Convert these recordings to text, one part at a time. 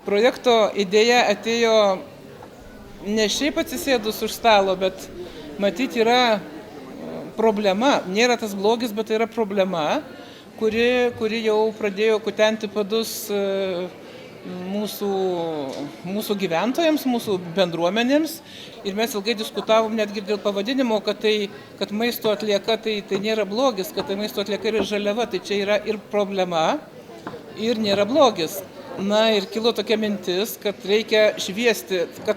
Projekto idėja atėjo ne šiaip atsisėdus už stalo, bet matyti yra problema. Nėra tas blogis, bet tai yra problema, kuri jau pradėjo kutenti padus mūsų gyventojams, mūsų bendruomenėms. Ir mes ilgai diskutavom netgi dėl pavadinimo, kad maisto atlieka tai nėra blogis, kad tai maisto atlieka yra žaliava. Tai čia yra ir problema, ir nėra blogis. Na ir kilo tokia mintis, kad reikia šviesti, kad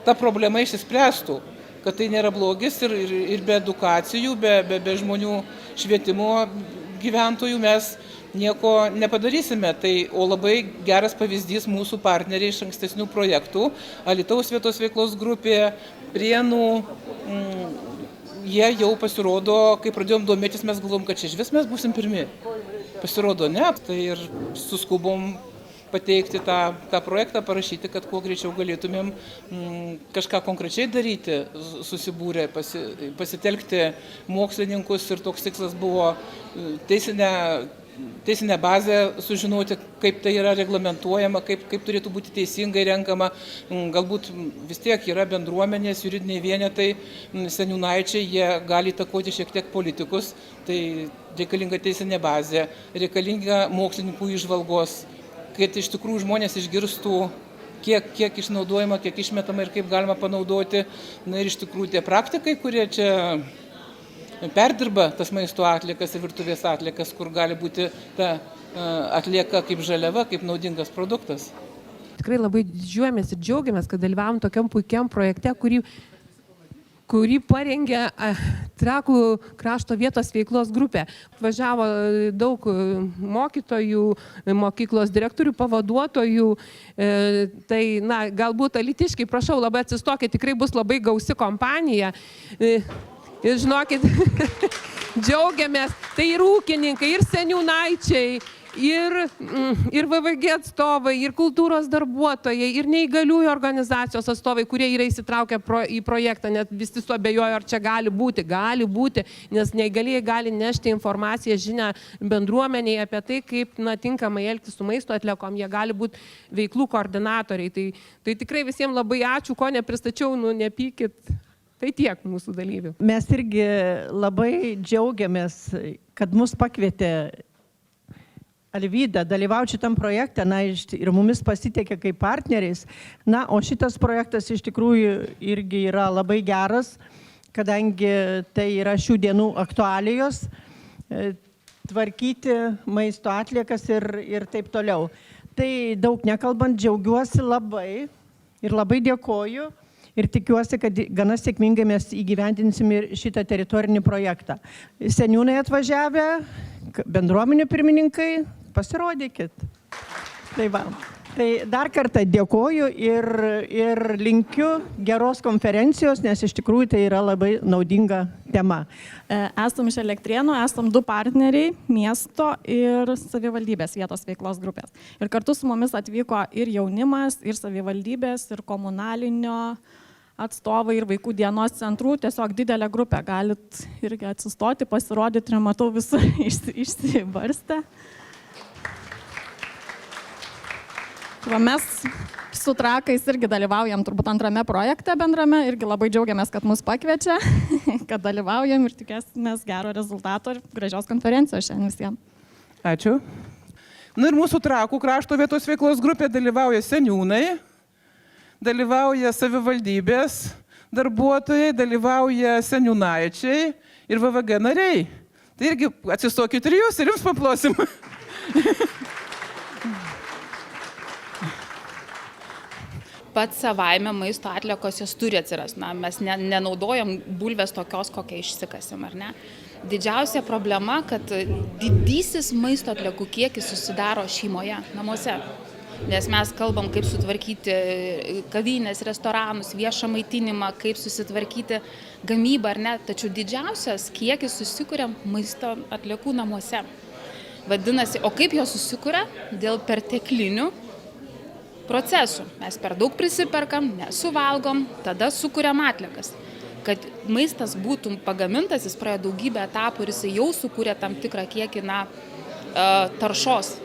ta problema išsispręstų, kad tai nėra blogis ir be edukacijų, be žmonių švietimo gyventojų mes nieko nepadarysime. O labai geras pavyzdys mūsų partneriai iš ankstesnių projektų, Alytaus vietos veiklos grupė, Prienų, jie jau pasirodo, kai pradėjom domėtis, mes galvom, kad čia išvis mes būsim pirmi. Pasirodo ne, tai ir suskubom pateikti tą projektą, parašyti, kad kuo greičiau galėtumėm kažką konkrečiai daryti, susibūrę, pasitelkti mokslininkus ir toks tikslas buvo teisinę bazę sužinoti, kaip tai yra reglamentuojama, kaip turėtų būti teisingai renkama. Galbūt vis tiek yra bendruomenės, juridiniai vienetai, seniūnaičiai, jie gali įtakoti šiek tiek politikus, tai reikalinga teisinė bazė, reikalinga mokslininkų įžvalgos, kad iš tikrųjų žmonės išgirstų, kiek išnaudojama, kiek išmetama ir kaip galima panaudoti. Na ir iš tikrųjų tie praktikai, kurie čia perdirba tas maisto atliekas ir virtuvės atliekas, kur gali būti ta atlieka kaip žaliava, kaip naudingas produktas. Tikrai labai didžiuojamės ir džiaugiamės, kad dalyvavom tokiam puikiam projekte, kurį parengė Trakų krašto vietos veiklos grupė. Važiavo daug mokytojų, mokyklos direktorių, pavaduotojų. Tai, galbūt alytiškai, prašau, labai atsistokit, tikrai bus labai gausi kompanija. Ir žinokit, džiaugiamės, tai ir ūkininkai, ir seniūnaičiai, ir VVG atstovai, ir kultūros darbuotojai, ir neįgaliųjų organizacijos atstovai, kurie yra įsitraukę į projektą, net visi suabejojo, ar čia gali būti, nes neįgalieji gali nešti informaciją, žinią bendruomeniai apie tai, kaip tinkamai elgtis su maisto atliekom, jie gali būti veiklų koordinatoriai. Tai tikrai visiems labai ačiū, ko nepristačiau, nepykit. Tai tiek mūsų dalyvių. Mes irgi labai džiaugiamės, kad mus pakvietė Alvyda dalyvauti šitam projekte, ir mumis pasitikė kaip partneriais. O šitas projektas iš tikrųjų irgi yra labai geras, kadangi tai yra šių dienų aktualijos, tvarkyti maisto atliekas ir taip toliau. Tai daug nekalbant, džiaugiuosi labai ir labai dėkoju. Ir tikiuosi, kad gana sėkmingai mes įgyvendinsim ir šitą teritorinį projektą. Seniūnai atvažiavę, bendruomenių pirmininkai, pasirodykit. Tai dar kartą dėkoju ir linkiu geros konferencijos, nes iš tikrųjų tai yra labai naudinga tema. Esam iš Elektrėnų, esam 2 partneriai, miesto ir savivaldybės vietos veiklos grupės. Ir kartu su mumis atvyko ir jaunimas, ir savivaldybės, ir komunalinio atstovai, ir vaikų dienos centrų. Tiesiog didelė grupė, galit irgi atsistoti, pasirodyti, nematau visur išsibarstę. Mes su Trakais irgi dalyvaujam turbūt 2 projekte bendrame, irgi labai džiaugiamės, kad mus pakviečia, kad dalyvaujam ir tikėsimės gero rezultato ir gražios konferencijos šiandien visiems. Ačiū. Ir mūsų Trakų krašto vietos veiklos grupė dalyvauja seniūnai, dalyvauja savivaldybės darbuotojai, dalyvauja seniūnaičiai ir VVG nariai. Tai irgi atsistokit ir jūs ir jums paplosim. Pats savaime maisto atliekos jos turi atsirasti. Mes nenaudojam bulvės tokios, kokią išsikasim, ar ne? Didžiausia problema, kad didysis maisto atliekų kiekis susidaro šeimoje, namuose. Nes mes kalbam, kaip sutvarkyti kavinės, restoranus, viešą maitinimą, kaip susitvarkyti gamybą, ar ne? Tačiau didžiausias kiekis susikuria maisto atliekų namuose. Vadinasi, o kaip jos susikuria? Dėl perteklinių procesų. Mes per daug prisiperkam, nesuvalgom, tada sukuriam atliekas. Kad maistas būtų pagamintas, jis praėjo daugybę etapų ir jis jau sukūrė tam tikrą kiekį taršos.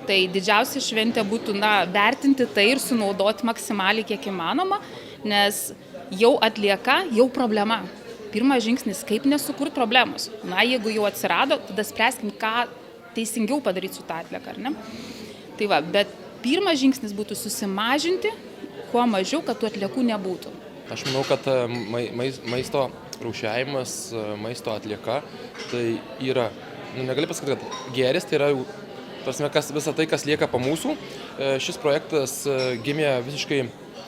Tai didžiausia šventė būtų vertinti tai ir sunaudoti maksimaliai kiek įmanoma, nes jau atlieka, jau problema. Pirmas žingsnis, kaip nesukurti problemos. Jeigu jau atsirado, tada spręskim, ką teisingiau padaryti su tą atlieką, ar ne? Tai va, bet pirmas žingsnis būtų susimažinti, kuo mažiau, kad tų atliekų nebūtų. Aš manau, kad maisto rūšiavimas, maisto atlieka, tai yra, negali pasakyti, kad gėris, tai yra jau, visą tai, kas lieka po mūsų. Šis projektas gimė visiškai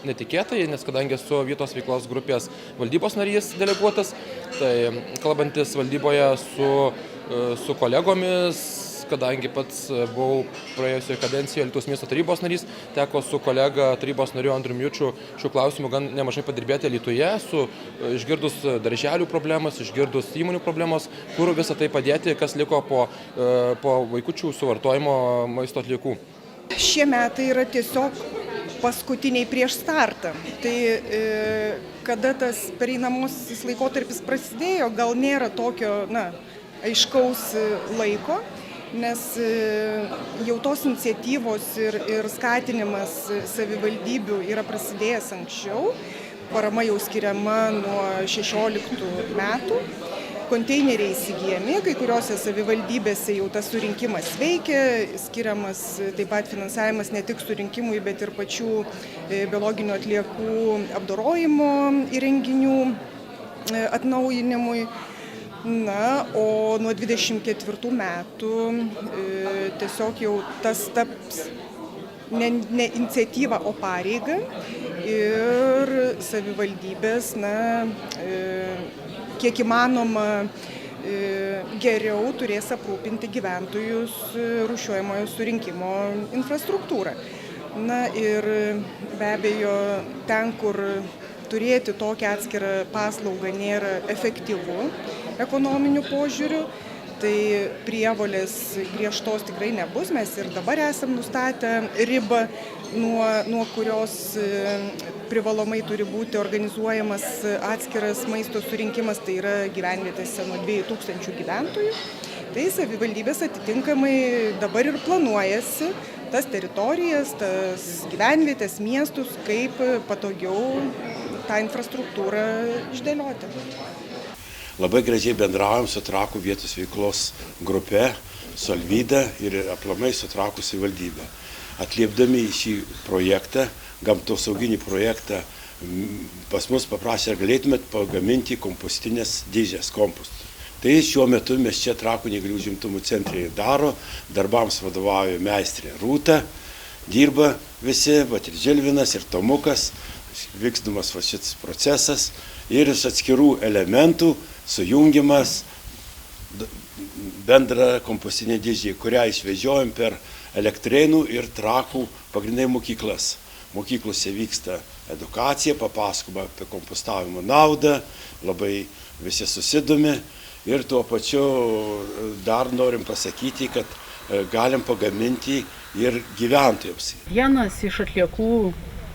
netikėtai, nes kadangi esu vietos veiklos grupės valdybos narys deleguotas, tai kalbantis valdyboje su kolegomis, kadangi pats buvau praėjusioje kadencijoje Alytaus miesto tarybos narys, teko su kolega tarybos nariu Andriumi Juču šių klausimų gan nemažai padirbėti Alytuje, išgirdus darželių problemas, išgirdus įmonių problemos, kur visą tai padėti, kas liko po vaikučių suvartojimo maisto atliekų. Šie metai yra tiesiog paskutiniai prieš startą. Tai kada tas pereinamasis laikotarpis prasidėjo, gal nėra tokio aiškaus laiko, nes jau tos iniciatyvos ir skatinimas savivaldybių yra prasidėjęs anksčiau. Parama jau skiriama nuo 16 metų. Konteineriai įsigijami, kai kuriuose savivaldybėse jau tas surinkimas veikia, skiriamas taip pat finansavimas ne tik surinkimui, bet ir pačių biologinių atliekų apdorojimo įrenginių atnaujinimui. O nuo 24 metų tiesiog jau tas taps ne iniciatyva, o pareiga ir savivaldybės kiek įmanoma geriau turės aprūpinti gyventojus rūšiuojamojo surinkimo infrastruktūrą. Ir be abejo, ten, kur turėti tokią atskirą paslaugą nėra efektyvu ekonominiu požiūriu, tai prievolės griežtos tikrai nebus. Mes ir dabar esam nustatę ribą, nuo kurios privalomai turi būti organizuojamas atskiras maisto surinkimas, tai yra gyvenvietėse nuo 2000 gyventojų. Tai savivaldybės atitinkamai dabar ir planuojasi tas teritorijas, tas gyvenvietės, miestus, kaip patogiau tą infrastruktūrą išdėlioti. Labai gražiai bendraujam su Trakų vietos veiklos grupe, su Alvyda ir aplamai su Trakų savivaldybė. Atliepdami į šį projektą, gamtosauginį projektą, pas mus paprašė, ar galėtumėt pagaminti kompostinės dėžės kompostų. Tai šiuo metu mes čia Trakų neįgaliųjų užimtumo centre daro, darbams vadovauja meistrė Rūta, dirba visi, ir Žilvinas, ir Tomukas, vykdomas šitas procesas ir iš atskirų elementų sujungiamas bendra kompostinė dėžė, kurią išvežiojam per Elektrėnų ir Trakų pagrindinai mokyklas. Mokyklose vyksta edukacija, papasakoma apie kompostavimo naudą, labai visi susidomi ir tuo pačiu dar norim pasakyti, kad galim pagaminti ir gyventojams. Vienas iš atliekų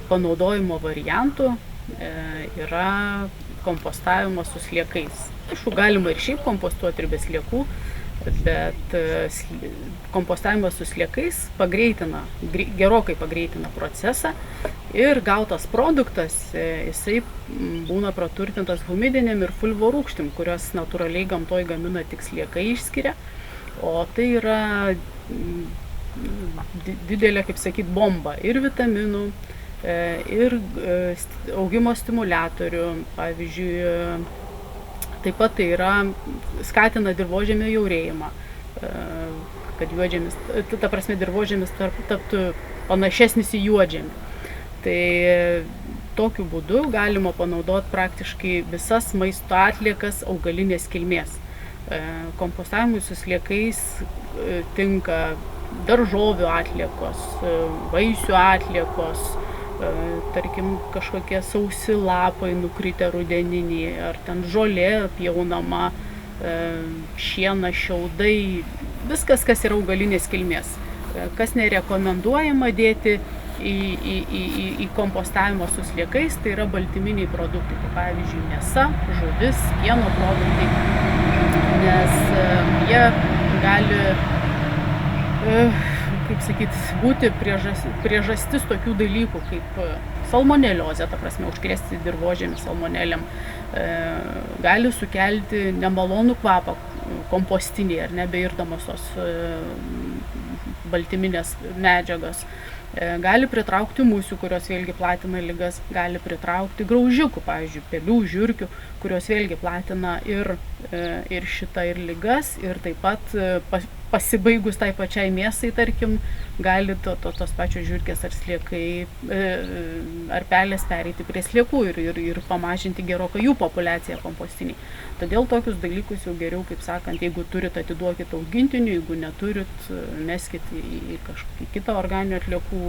panaudojimo variantų yra kompostavimas su sliekais. Aišku, galima ir šiaip kompostuoti ir be sliekų, bet kompostavimas su sliekais gerokai pagreitina procesą ir gautas produktas, jisai būna praturtintas humidinėm ir fulvorūgštim, kurios natūraliai gamtoj gamina tik sliekai išskiria, o tai yra didelė, kaip sakyt, bomba ir vitaminų, ir augimo stimuliatorių, pavyzdžiui, taip pat tai yra skatina dirvožemio jaurėjimą, kad juodžemis, ta prasme dirvožemis taptų panašesnis į juodžemį. Tai tokiu būdu galima panaudoti praktiškai visas maisto atliekas augalinės kilmės. Kompostavimui su sliekais tinka daržovių atliekos, vaisių atliekos, tarkim kažkokie sausi lapai nukritę rudeniniai, ar ten žolė pjaunama, šienas, šiaudai, viskas, kas yra augalinės kilmės. Kas nerekomenduojama dėti į kompostavimą su sliekais, tai yra baltyminiai produktai, tai pavyzdžiui mėsa, žuvis, pieno produktai, nes jie gali, kaip sakyti, būti priežastis tokių dalykų kaip salmoneliozė, ta prasme, užkrėsti dirvožėmį salmonelėm, gali sukelti nemalonų kvapą kompostiniai ar nebeirdamos tos baltyminės medžiagos. Gali pritraukti musių, kurios vėlgi platina ligas, gali pritraukti graužikų, pavyzdžiui, pelių, žiurkių, kurios vėlgi platina ir šitą ir ligas, ir taip pat pasibaigus tai pačiai mėsai, tarkim, gali tos pačios žiurkės ar sliekai ar pelės pereiti prie sliekų ir pamažinti gerokai jų populiaciją kompostiniai. Todėl tokius dalykus jau geriau, kaip sakant, jeigu turit, atiduokit augintiniui, jeigu neturit, meskit į kažkokį kitą organinių atliekų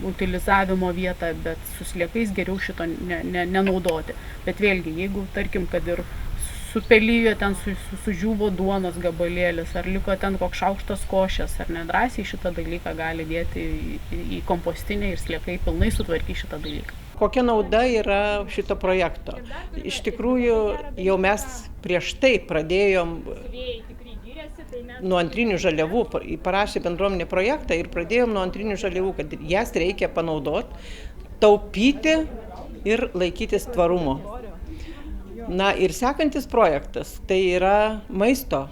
utilizavimo vietą, bet su sliekais geriau šito nenaudoti. Bet vėlgi, jeigu, tarkim, kad ir supelijo ten sužiūvo duonos gabalėlis, ar liko ten koks šaukštas košės, ar nedrąsiai šitą dalyką gali dėti į kompostinę ir sliekai pilnai sutvarkys šitą dalyką. Kokia nauda yra šito projekto? Iš tikrųjų, jau mes prieš tai pradėjom nuo antrinių žaliavų, parašė bendruomenė projektą ir pradėjom nuo antrinių žaliavų, kad jas reikia panaudoti, taupyti ir laikytis tvarumo. Na ir sekantis projektas, tai yra maisto,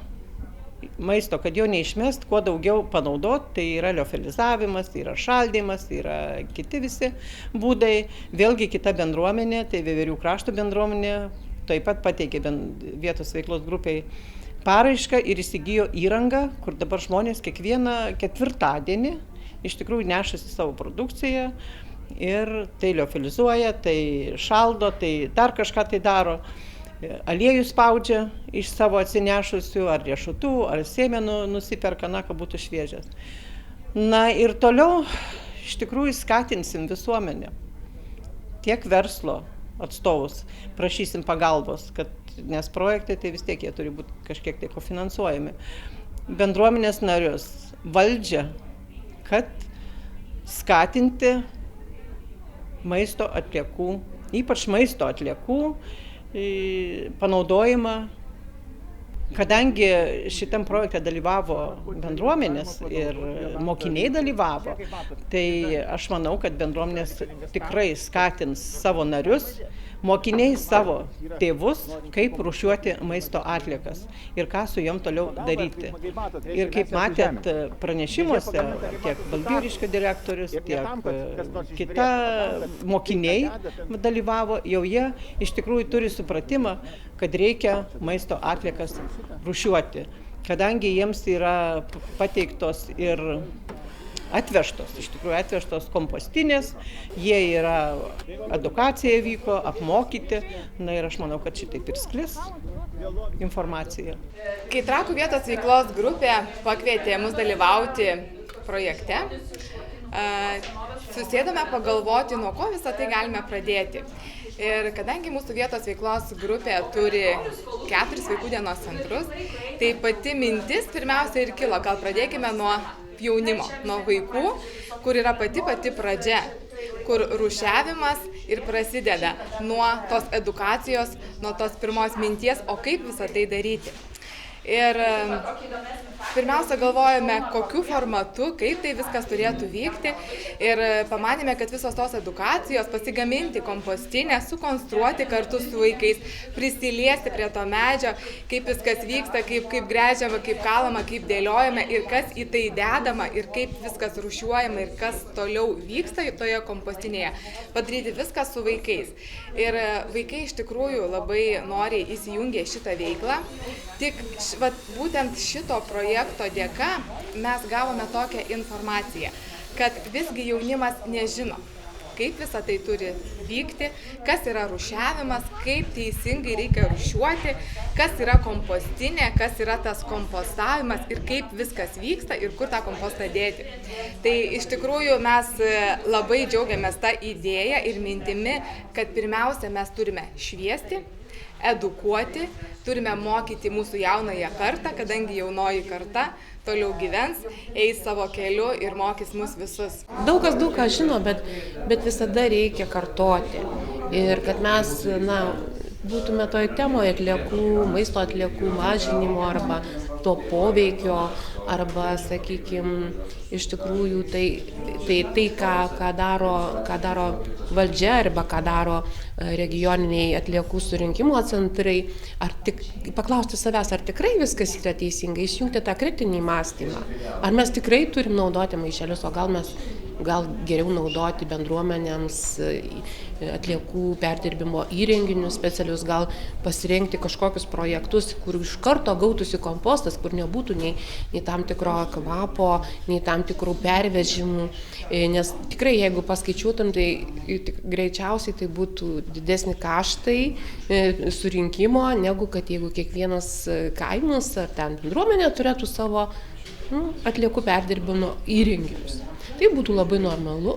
kad jo neišmest, kuo daugiau panaudot, tai yra liofilizavimas, tai yra šaldymas, tai yra kiti visi būdai. Vėlgi kita bendruomenė, tai Veverių krašto bendruomenė, taip pat pateikė vietos veiklos grupiai paraišką ir įsigijo įrangą, kur dabar žmonės kiekvieną ketvirtadienį iš tikrųjų nešasi savo produkciją ir tai liofilizuoja, tai šaldo, tai dar kažką tai daro. Aliejų spaudžia iš savo atsinešusių, ar riešutų, ar sėmenų nusiperka, kad būtų šviežias. Na ir toliau iš tikrųjų skatinsim visuomenę, tiek verslo atstovus, prašysim pagalbos, nes projektai tai vis tiek jie turi būti kažkiek tai kofinansuojami. Bendruomenės narius, valdžią, kad skatinti maisto atliekų, ypač maisto atliekų panaudojimą. Kadangi šitam projekte dalyvavo bendruomenės ir mokiniai dalyvavo, tai aš manau, kad bendruomenės tikrai skatins savo narius, mokiniai savo tėvus, kaip rūšiuoti maisto atliekas ir ką su jom toliau daryti. Ir kaip matėt pranešimuose, tiek Balbieriškio direktorius, tiek kita mokiniai dalyvavo, jau jie iš tikrųjų turi supratimą, kad reikia maisto atliekas rūšiuoti, kadangi jiems yra pateiktos ir iš tikrųjų atvežtos kompostinės, jie yra, edukacija vyko, apmokyti, na ir aš manau, kad šitaip ir sklis informacija. Kai Trakų vietos veiklos grupė pakvietė mus dalyvauti projekte, susėdome pagalvoti, nuo ko visą tai galime pradėti. Ir kadangi mūsų vietos veiklos grupė turi 4 vaikų dienos centrus, tai pati mintis pirmiausia ir kilo, gal pradėkime nuo jaunimo, nuo vaikų, kur yra pati pradžia, kur rūšiavimas ir prasideda nuo tos edukacijos, nuo tos pirmos minties, o kaip visą tai daryti. Ir pirmiausia galvojame, kokiu formatu, kaip tai viskas turėtų vykti ir pamanėme, kad visos tos edukacijos, pasigaminti kompostinę, sukonstruoti kartu su vaikais, prisiliesti prie to medžio, kaip viskas vyksta, kaip gręžiama, kaip kalama, kaip dėliojama ir kas į tai dedama ir kaip viskas rūšiuojama ir kas toliau vyksta toje kompostinėje, padaryti viską su vaikais. Ir vaikai iš tikrųjų labai noriai įsijungė šitą veiklą, tik būtent šito projekto dėka mes gavome tokią informaciją, kad visgi jaunimas nežino, kaip visą tai turi vykti, kas yra rūšiavimas, kaip teisingai reikia rūšiuoti, kas yra kompostinė, kas yra tas kompostavimas ir kaip viskas vyksta ir kur tą kompostą dėti. Tai iš tikrųjų mes labai džiaugiamės tą idėją ir mintimi, kad pirmiausia mes turime šviesti, edukuoti, turime mokyti mūsų jaunąją kartą, kadangi jaunoji karta toliau gyvens, eis savo keliu ir mokys mus visus. Daug ką žino, bet visada reikia kartoti. Ir kad mes, būtume toj temoje atliekų, maisto atliekų mažinimo arba to poveikio arba, sakykime, iš tikrųjų tai ką daro valdžia arba ką daro regioniniai atliekų surinkimo centrai, paklausti savęs, ar tikrai viskas yra teisingai, įsijungti tą kritinį mąstymą. Ar mes tikrai turim naudoti maišelius, o gal geriau naudoti bendruomenėms atliekų perdirbimo įrenginius specialius, gal pasirinkti kažkokius projektus, kur iš karto gautųsi kompostas, kur nebūtų nei tam tikro kvapo, nei tam tikrų pervežimų. Nes tikrai, jeigu paskaičiuotum, tai greičiausiai tai būtų didesni kaštai surinkimo, negu kad jeigu kiekvienas kaimas ar ten bendruomenė turėtų savo atliekų perdirbimo įrenginius. Tai būtų labai normalu,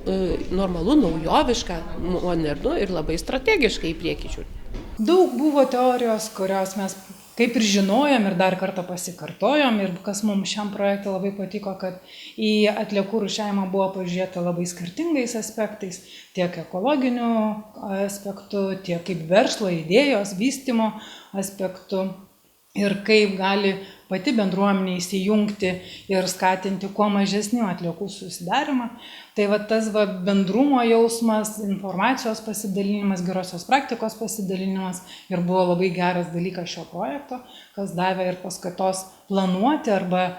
naujoviška, modernu ir labai strategiškai į priekį žiūrėti. Daug buvo teorijos, kurios mes kaip ir žinojom ir dar kartą pasikartojom, ir kas mums šiam projektui labai patiko, kad į atliekų rūšiavimą buvo pažiūrėta labai skirtingais aspektais, tiek ekologiniu aspektu, tiek kaip verslo idėjos, vystymo aspektu. Ir kaip gali pati bendruomenė įsijungti ir skatinti kuo mažesnių atliekų susidarimą. Tai tas bendrumo jausmas, informacijos pasidalinimas, gerosios praktikos pasidalinimas ir buvo labai geras dalykas šio projekto, kas davė ir paskatos planuoti arba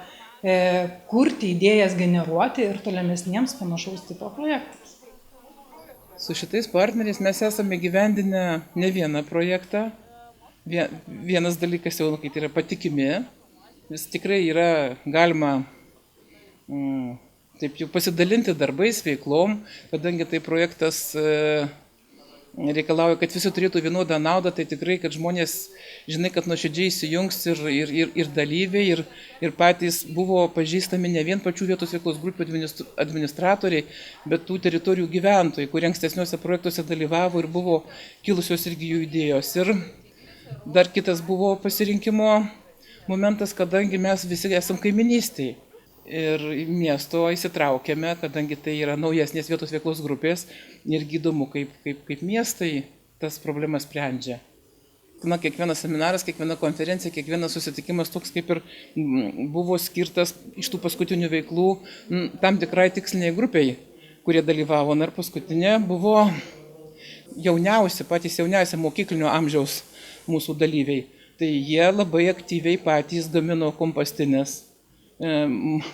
kurti idėjas, generuoti ir tolimesniems panašaus tipo projektams. Su šitais partneriais mes esame įgyvendinę ne vieną projektą. Vienas dalykas jau, kai tai yra patikimi, vis tikrai yra galima taip jau pasidalinti darbais, veiklom, kadangi tai projektas reikalauja, kad visi turėtų vienodą naudą, tai tikrai, kad žmonės, žinai, kad nuoširdžiai įsijungs ir dalyviai, ir patys buvo pažįstami ne vien pačių vietos veiklos grupių administratoriai, bet tų teritorijų gyventojai, kurie ankstesniuose projektuose dalyvavo ir buvo kilusios irgi jų idėjos. Ir dar kitas buvo pasirinkimo momentas, kadangi mes visi esam kaiminystėje ir miesto įsitraukėme, kadangi tai yra naujesnės vietos veiklos grupės ir įdomu, kaip miestai tas problemas sprendžia. Kiekvienas seminaras, kiekviena konferencija, kiekvienas susitikimas toks kaip ir buvo skirtas iš tų paskutinių veiklų tam tikrai tiksliniai grupiai, kurie dalyvavo. Ir paskutinė buvo patys jauniausi mokyklinio amžiaus mūsų dalyviai. Tai jie labai aktyviai patys gamino kompostines,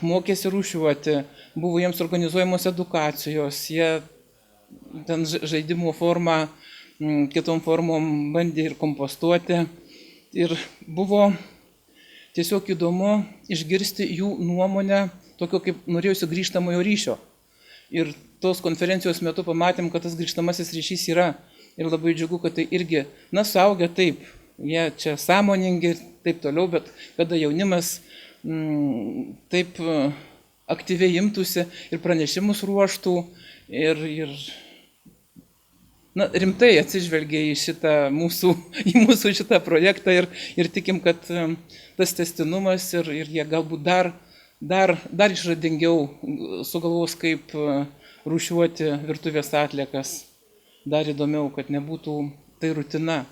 mokėsi rūšiuoti, buvo jiems organizuojamos edukacijos, jie ten žaidimų formą, kitom formom bandė ir kompostuoti. Ir buvo tiesiog įdomu išgirsti jų nuomonę, tokio kaip norėjusi grįžtamojo ryšio. Ir tos konferencijos metu pamatėm, kad tas grįžtamasis ryšys yra. Ir labai džiugu, kad tai irgi, suaugę taip, jie čia sąmoningi ir taip toliau, bet kada jaunimas taip aktyviai imtųsi ir pranešimus ruoštų ir rimtai atsižvelgia į mūsų šitą projektą ir tikim, kad tas tęstinumas ir jie galbūt dar išradingiau sugalvos, kaip rūšiuoti virtuvės atliekas. Dar įdomiau, kad nebūtų tai rutina.